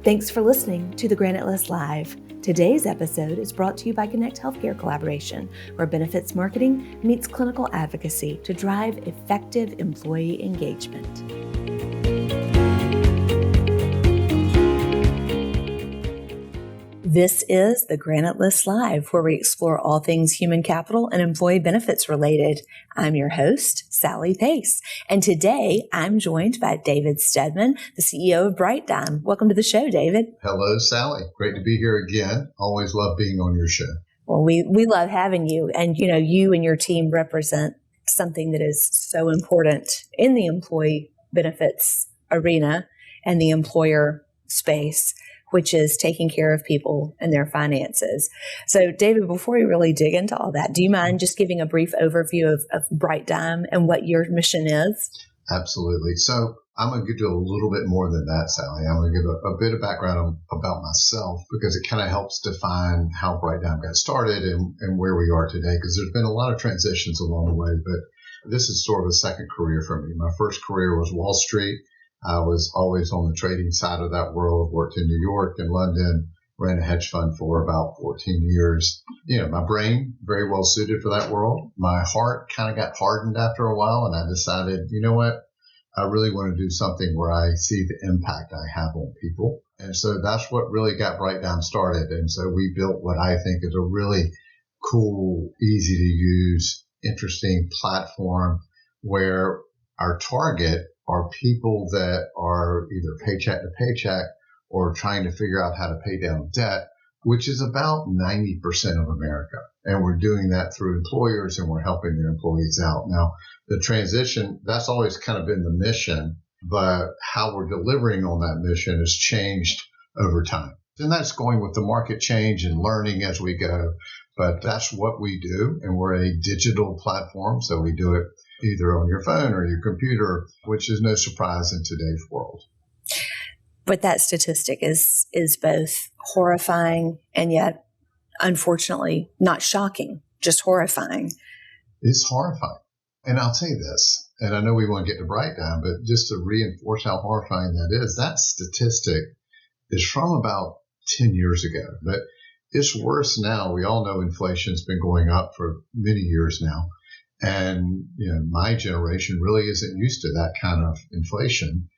Thanks for listening to the Granite List Live. Today's episode is brought to you by Connect Healthcare Collaboration, where benefits marketing meets clinical advocacy to drive effective employee engagement. This is the Granite List Live, where we explore all things human capital and employee benefits related. I'm your host, Sally Pace, and today I'm joined by David Stedman, the CEO of BrightDime. Welcome to the show, David. Hello, Sally. Great to be here again. Always love being on your show. Well, we love having you, and you and your team represent something that is so important in the employee benefits arena and the employer space, which is taking care of people and their finances. So, David, before we really dig into all that, do you mind just giving a brief overview of BrightDime and what your mission is? Absolutely. So I'm going to do a little bit more than that, Sally. I'm going to give a bit of background about myself because it kind of helps define how BrightDime got started and where we are today, because there's been a lot of transitions along the way, but this is sort of a second career for me. My first career was Wall Street. I was always on the trading side of that world, worked in New York and London, ran a hedge fund for about 14 years. My brain, very well suited for that world. My heart kind of got hardened after a while, and I decided, you know what? I really want to do something where I see the impact I have on people. And so that's what really got BrightDime started. And so we built what I think is a really cool, easy to use, interesting platform where our target are people that are either paycheck to paycheck or trying to figure out how to pay down debt, which is about 90% of America. And we're doing that through employers, and we're helping their employees out. Now, the transition, that's always kind of been the mission, but how we're delivering on that mission has changed over time. And that's going with the market change and learning as we go. But that's what we do. And we're a digital platform, so we do it either on your phone or your computer, which is no surprise in today's world. But that statistic is both horrifying and yet, unfortunately, not shocking, just horrifying. It's horrifying. And I'll tell you this, and I know we want to get to BrightDime, but just to reinforce how horrifying that is, that statistic is from about 10 years ago. But it's worse now. We all know inflation's been going up for many years now. And, my generation really isn't used to that kind of inflation,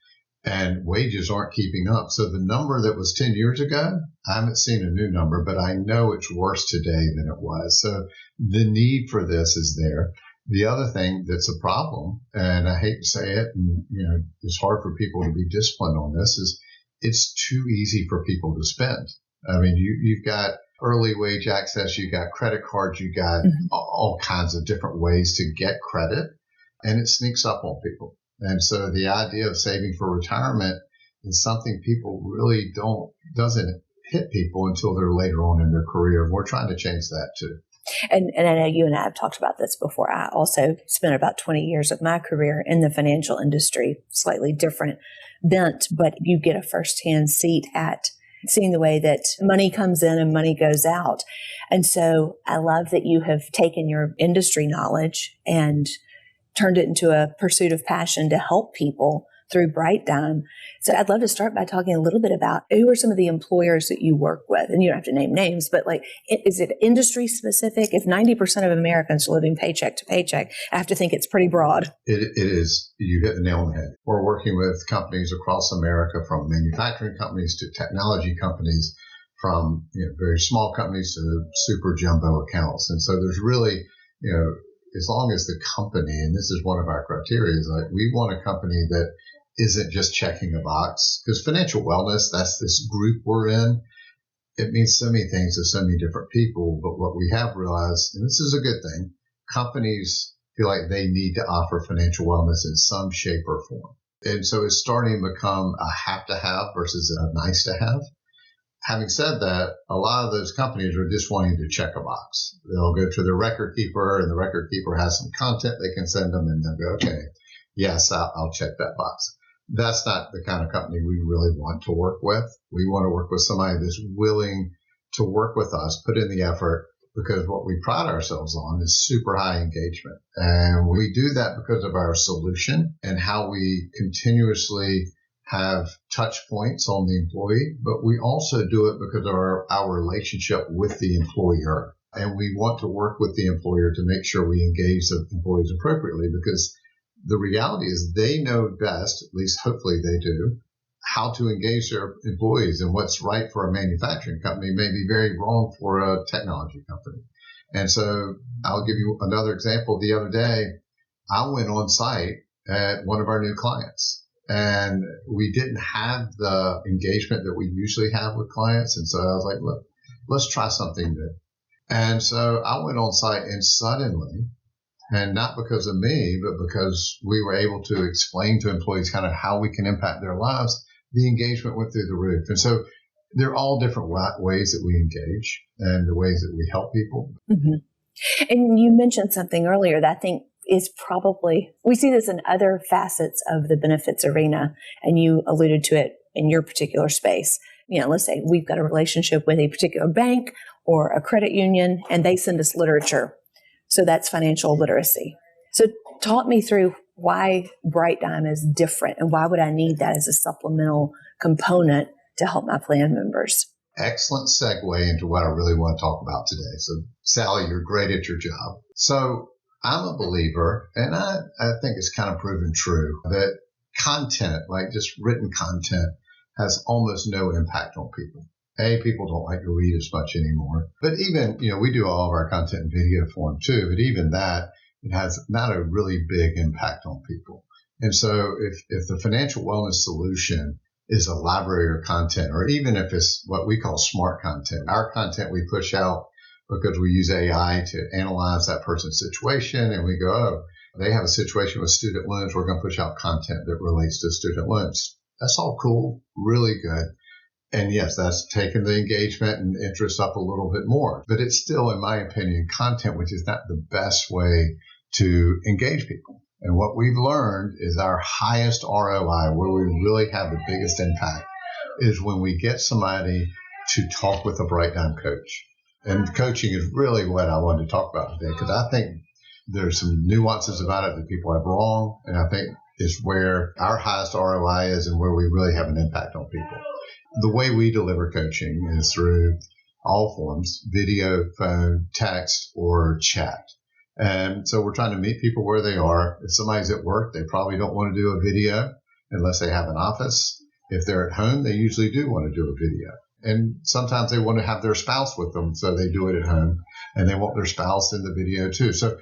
and wages aren't keeping up. So the number that was 10 years ago, I haven't seen a new number, but I know it's worse today than it was. So the need for this is there. The other thing that's a problem, and I hate to say it, and, it's hard for people to be disciplined on this, is it's too easy for people to spend. I mean, you've got early wage access, you got credit cards, you got all kinds of different ways to get credit, and it sneaks up on people. And so the idea of saving for retirement is something people really doesn't hit people until they're later on in their career. And we're trying to change that too. And I know you and I have talked about this before. I also spent about 20 years of my career in the financial industry, slightly different bent, but you get a firsthand seat at seeing the way that money comes in and money goes out. And so I love that you have taken your industry knowledge and turned it into a pursuit of passion to help people through BrightDime. So I'd love to start by talking a little bit about who are some of the employers that you work with? And you don't have to name names, but is it industry specific? If 90% of Americans are living paycheck to paycheck, I have to think it's pretty broad. It is. You hit the nail on the head. We're working with companies across America, from manufacturing companies to technology companies, from very small companies to super jumbo accounts. And so there's really, as long as the company, and this is one of our criteria, is like we want a company that isn't just checking a box, because financial wellness, that's this group we're in. It means so many things to so many different people. But what we have realized, and this is a good thing, companies feel like they need to offer financial wellness in some shape or form. And so it's starting to become a have to have versus a nice to have. Having said that, a lot of those companies are just wanting to check a box. They'll go to their record keeper, and the record keeper has some content they can send them, and they'll go, okay, yes, I'll check that box. That's not the kind of company we really want to work with. We want to work with somebody that's willing to work with us, put in the effort, because what we pride ourselves on is super high engagement. And we do that because of our solution and how we continuously have touch points on the employee, but we also do it because of our relationship with the employer. And we want to work with the employer to make sure we engage the employees appropriately, because the reality is they know best, at least hopefully they do, how to engage their employees, and what's right for a manufacturing company may be very wrong for a technology company. And so I'll give you another example. The other day, I went on site at one of our new clients, and we didn't have the engagement that we usually have with clients. And so I was like, look, let's try something new. And so I went on site, and suddenly, and not because of me, but because we were able to explain to employees kind of how we can impact their lives, the engagement went through the roof. And so there are all different ways that we engage and the ways that we help people. Mm-hmm. And you mentioned something earlier that I think is probably, we see this in other facets of the benefits arena, and you alluded to it in your particular space. You know, let's say we've got a relationship with a particular bank or a credit union, and they send us literature. So that's financial literacy. So talk me through why BrightDime is different, and why would I need that as a supplemental component to help my plan members? Excellent segue into what I really want to talk about today. So Sally, you're great at your job. So I'm a believer, and I think it's kind of proven true, that content, like just written content, has almost no impact on people. People don't like to read as much anymore. But even, we do all of our content in video form too, but even that, it has not a really big impact on people. And so if the financial wellness solution is a library of content, or even if it's what we call smart content, our content we push out because we use AI to analyze that person's situation, and we go, oh, they have a situation with student loans, we're going to push out content that relates to student loans. That's all cool, really good. And yes, that's taken the engagement and interest up a little bit more. But it's still, in my opinion, content which is not the best way to engage people. And what we've learned is our highest ROI, where we really have the biggest impact, is when we get somebody to talk with a BrightDime coach. And coaching is really what I wanted to talk about today, because I think there's some nuances about it that people have wrong. And I think it's where our highest ROI is and where we really have an impact on people. The way we deliver coaching is through all forms: video, phone, text, or chat. And so we're trying to meet people where they are. If somebody's at work, they probably don't want to do a video unless they have an office. If they're at home, they usually do want to do a video. And sometimes they want to have their spouse with them, so they do it at home, and they want their spouse in the video too. So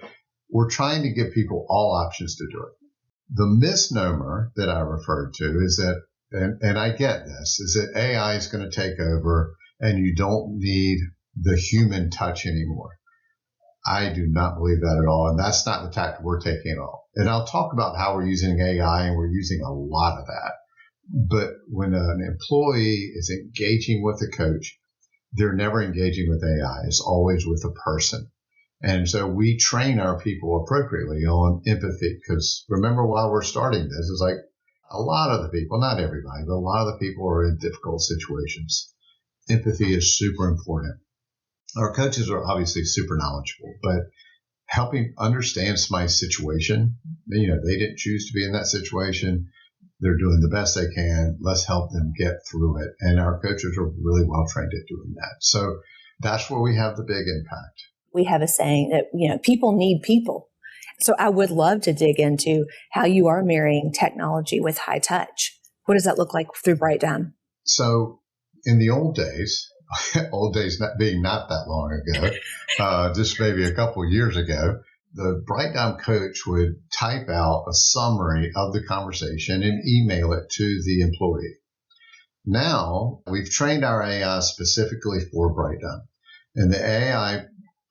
we're trying to give people all options to do it. The misnomer that I referred to is that, and I get this, is that AI is going to take over and you don't need the human touch anymore. I do not believe that at all, and that's not the tack we're taking at all. And I'll talk about how we're using AI, and we're using a lot of that. But when an employee is engaging with a coach, they're never engaging with AI. It's always with a person. And so we train our people appropriately on empathy, because remember, while we're starting this, it's like a lot of the people, not everybody, but a lot of the people are in difficult situations. Empathy is super important. Our coaches are obviously super knowledgeable, but helping understand somebody's situation, they didn't choose to be in that situation. They're doing the best they can. Let's help them get through it. And our coaches are really well trained at doing that. So that's where we have the big impact. We have a saying that, people need people. So I would love to dig into how you are marrying technology with high touch. What does that look like through BrightDime? So in the old days not being not that long ago, just maybe a couple of years ago, the BrightDime coach would type out a summary of the conversation and email it to the employee. Now we've trained our AI specifically for BrightDime, and the AI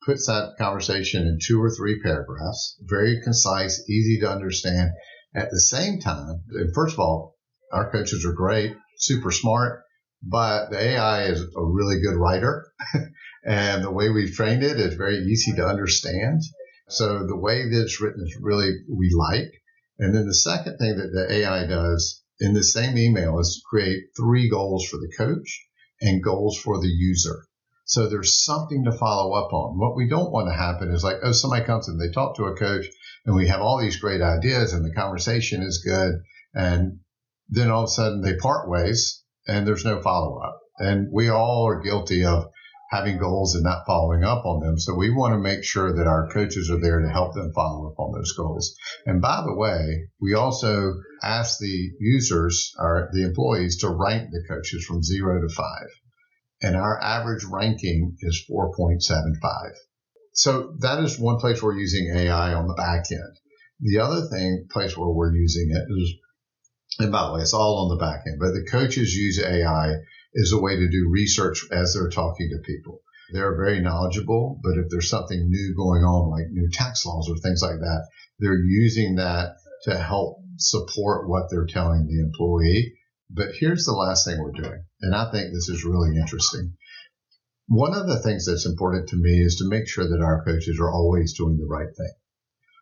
puts that conversation in 2 or 3 paragraphs, very concise, easy to understand. At the same time, and first of all, our coaches are great, super smart, but the AI is a really good writer. And the way we've trained it is very easy to understand. So the way that it's written is really, we like. And then the second thing that the AI does in the same email is create 3 goals for the coach and goals for the user. So there's something to follow up on. What we don't want to happen is like, somebody comes and they talk to a coach and we have all these great ideas and the conversation is good and Then all of a sudden they part ways and there's no follow up. And we all are guilty of having goals and not following up on them. So we want to make sure that our coaches are there to help them follow up on those goals. And by the way, we also ask the users or the employees to rank the coaches from 0 to 5. And our average ranking is 4.75. So that is one place we're using AI on the back end. The other place where we're using it is, and by the way, it's all on the back end, but the coaches use AI as a way to do research as they're talking to people. They're very knowledgeable, but if there's something new going on, like new tax laws or things like that, they're using that to help support what they're telling the employee. But here's the last thing we're doing, and I think this is really interesting. One of the things that's important to me is to make sure that our coaches are always doing the right thing.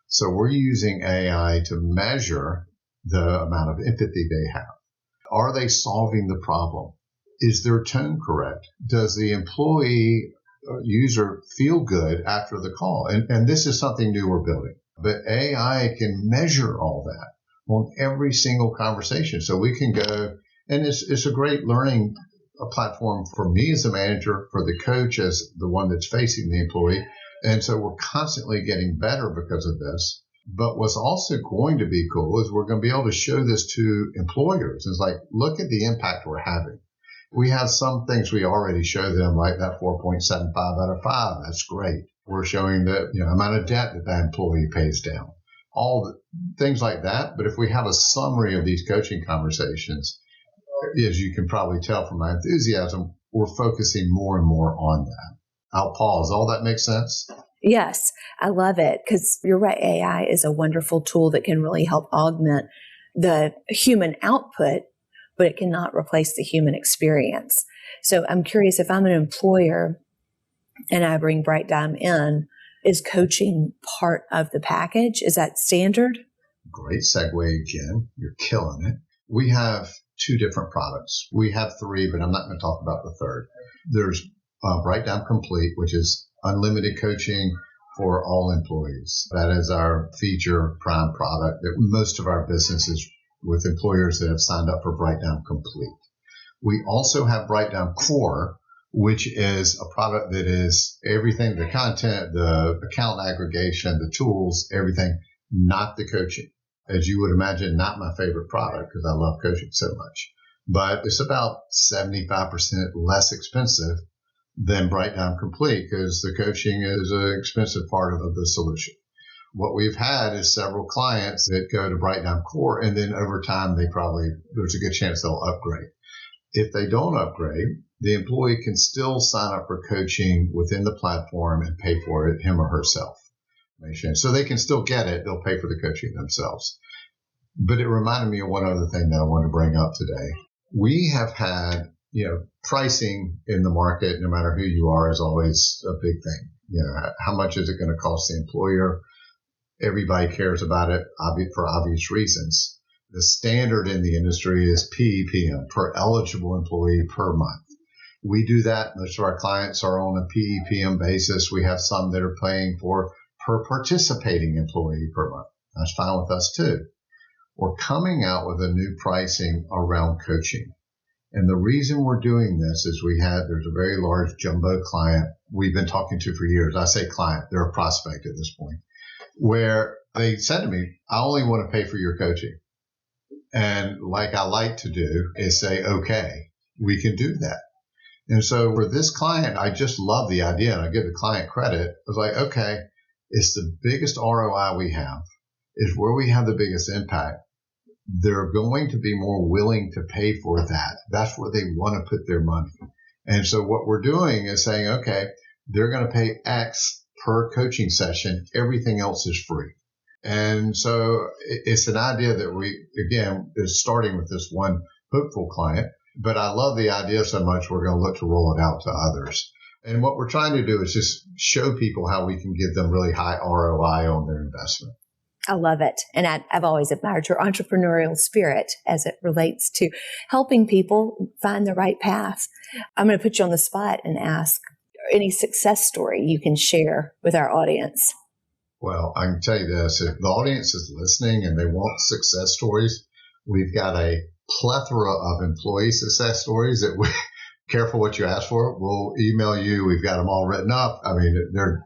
So we're using AI to measure the amount of empathy they have. Are they solving the problem? Is their tone correct? Does the employee user feel good after the call? And this is something new we're building. But AI can measure all that on every single conversation. So we can go, and it's a great learning platform for me as a manager, for the coach as the one that's facing the employee. And so we're constantly getting better because of this. But what's also going to be cool is we're going to be able to show this to employers. It's like, look at the impact we're having. We have some things we already show them, like that 4.75 out of 5. That's great. We're showing the amount of debt that employee pays down, all the things like that. But if we have a summary of these coaching conversations, as you can probably tell from my enthusiasm, we're focusing more and more on that. I'll pause. All that makes sense? Yes, I love it because you're right. AI is a wonderful tool that can really help augment the human output, but it cannot replace the human experience. So I'm curious, if I'm an employer and I bring BrightDime in, is coaching part of the package? Is that standard? Great segue again. You're killing it. We have 2 different products. We have 3, but I'm not going to talk about the third. There's BrightDime Complete, which is unlimited coaching for all employees. That is our feature prime product that most of our businesses with employers that have signed up for BrightDime Complete. We also have BrightDime Core, which is a product that is everything, the content, the account aggregation, the tools, everything, not the coaching. As you would imagine, not my favorite product because I love coaching so much. But it's about 75% less expensive than BrightDime Complete because the coaching is an expensive part of the solution. What we've had is several clients that go to BrightDime Core, and then over time, there's a good chance they'll upgrade. If they don't upgrade, the employee can still sign up for coaching within the platform and pay for it, him or herself. So they can still get it. They'll pay for the coaching themselves. But it reminded me of one other thing that I want to bring up today. We have had, pricing in the market, no matter who you are, is always a big thing. How much is it going to cost the employer? Everybody cares about it for obvious reasons. The standard in the industry is PEPM, per eligible employee per month. We do that. Most of our clients are on a PEPM basis. We have some that are paying for per participating employee per month. That's fine with us too. We're coming out with a new pricing around coaching. And the reason we're doing this is there's a very large jumbo client we've been talking to for years. I say client, they're a prospect at this point, where they said to me, I only want to pay for your coaching. And like I like to do is say, okay, we can do that. And so for this client, I just love the idea, and I give the client credit. I was like, okay, it's the biggest ROI we have. Is where we have the biggest impact. They're going to be more willing to pay for that. That's where they want to put their money. And so what we're doing is saying, okay, they're going to pay X per coaching session. Everything else is free. And so it's an idea that is starting with this one hopeful client. But I love the idea so much, we're going to look to roll it out to others. And what we're trying to do is just show people how we can give them really high ROI on their investment. I love it. And I've always admired your entrepreneurial spirit as it relates to helping people find the right path. I'm going to put you on the spot and ask any success story you can share with our audience. Well, I can tell you this. If the audience is listening and they want success stories, we've got a plethora of employee success stories that we, careful what you ask for. We'll email you. We've got them all written up. I mean, there are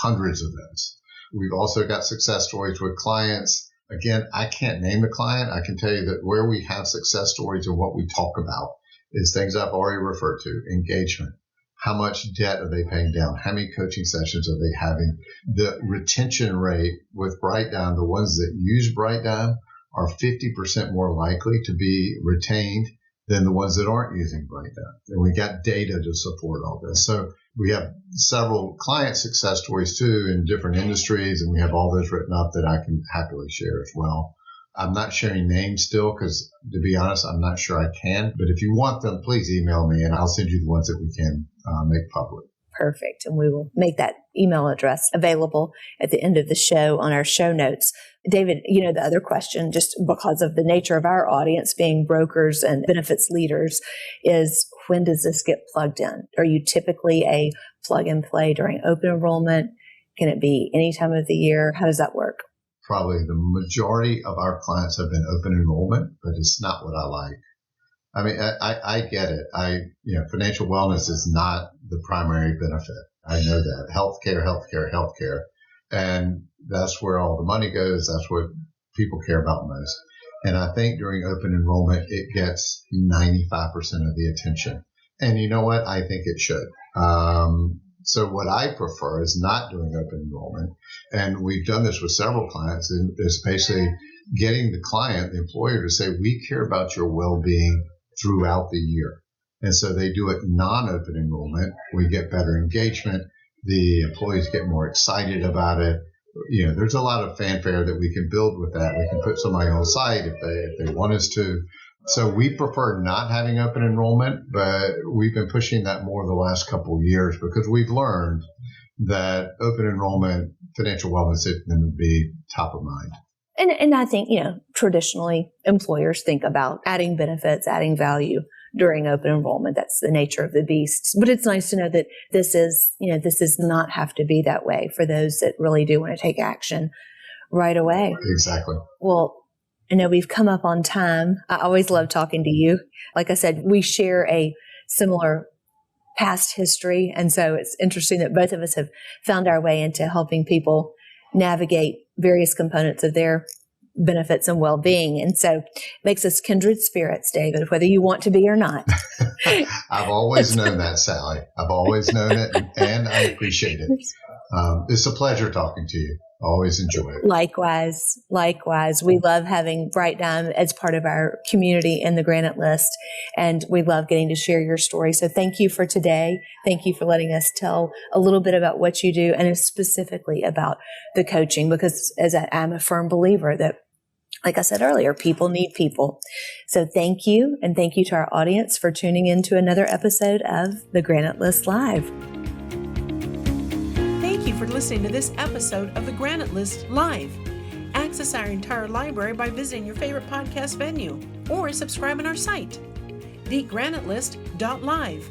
hundreds of those. We've also got success stories with clients. Again, I can't name the client. I can tell you that where we have success stories and what we talk about is things I've already referred to: engagement. How much debt are they paying down? How many coaching sessions are they having? The retention rate with BrightDime, the ones that use BrightDime are 50% more likely to be retained than the ones that aren't using BrightDime. And we got data to support all this. So we have several client success stories too in different industries, and we have all those written up that I can happily share as well. I'm not sharing names still because, to be honest, I'm not sure I can. But if you want them, please email me and I'll send you the ones that we can make public. Perfect. And we will make that email address available at the end of the show on our show notes. David, the other question, just because of the nature of our audience being brokers and benefits leaders, is when does this get plugged in? Are you typically a plug and play during open enrollment? Can it be any time of the year? How does that work? Probably the majority of our clients have been open enrollment, but it's not what I like. I mean, I get it. Financial wellness is not the primary benefit. I know that. Healthcare. And that's where all the money goes. That's what people care about most. And I think during open enrollment, it gets 95% of the attention. And you know what? I think it should. So what I prefer is not doing open enrollment. And we've done this with several clients, and it's basically getting the client, the employer, to say, we care about your well-being throughout the year. And so they do it non-open enrollment. We get better engagement. The employees get more excited about it. There's a lot of fanfare that we can build with that. We can put somebody on site if they want us to. So we prefer not having open enrollment, but we've been pushing that more the last couple of years because we've learned that open enrollment, financial wellness, is going to be top of mind. And I think, traditionally employers think about adding benefits, adding value during open enrollment. That's the nature of the beast. But it's nice to know that this does not have to be that way for those that really do want to take action right away. Exactly. Well, I know we've come up on time. I always love talking to you. Like I said, we share a similar past history. And so it's interesting that both of us have found our way into helping people navigate various components of their benefits and well-being. And so it makes us kindred spirits, David, whether you want to be or not. I've always known that, Sally. I've always known it, and I appreciate it. It's a pleasure talking to you. Always enjoy it. Likewise. We love having BrightDime as part of our community in the Granite List, and we love getting to share your story. So thank you for today. Thank you for letting us tell a little bit about what you do, and specifically about the coaching, because I'm a firm believer that, like I said earlier, people need people. So thank you, and thank you to our audience for tuning in to another episode of the Granite List Live. Thank you for listening to this episode of the Granite List Live. Access our entire library by visiting your favorite podcast venue or subscribe on our site, thegranitelist.live.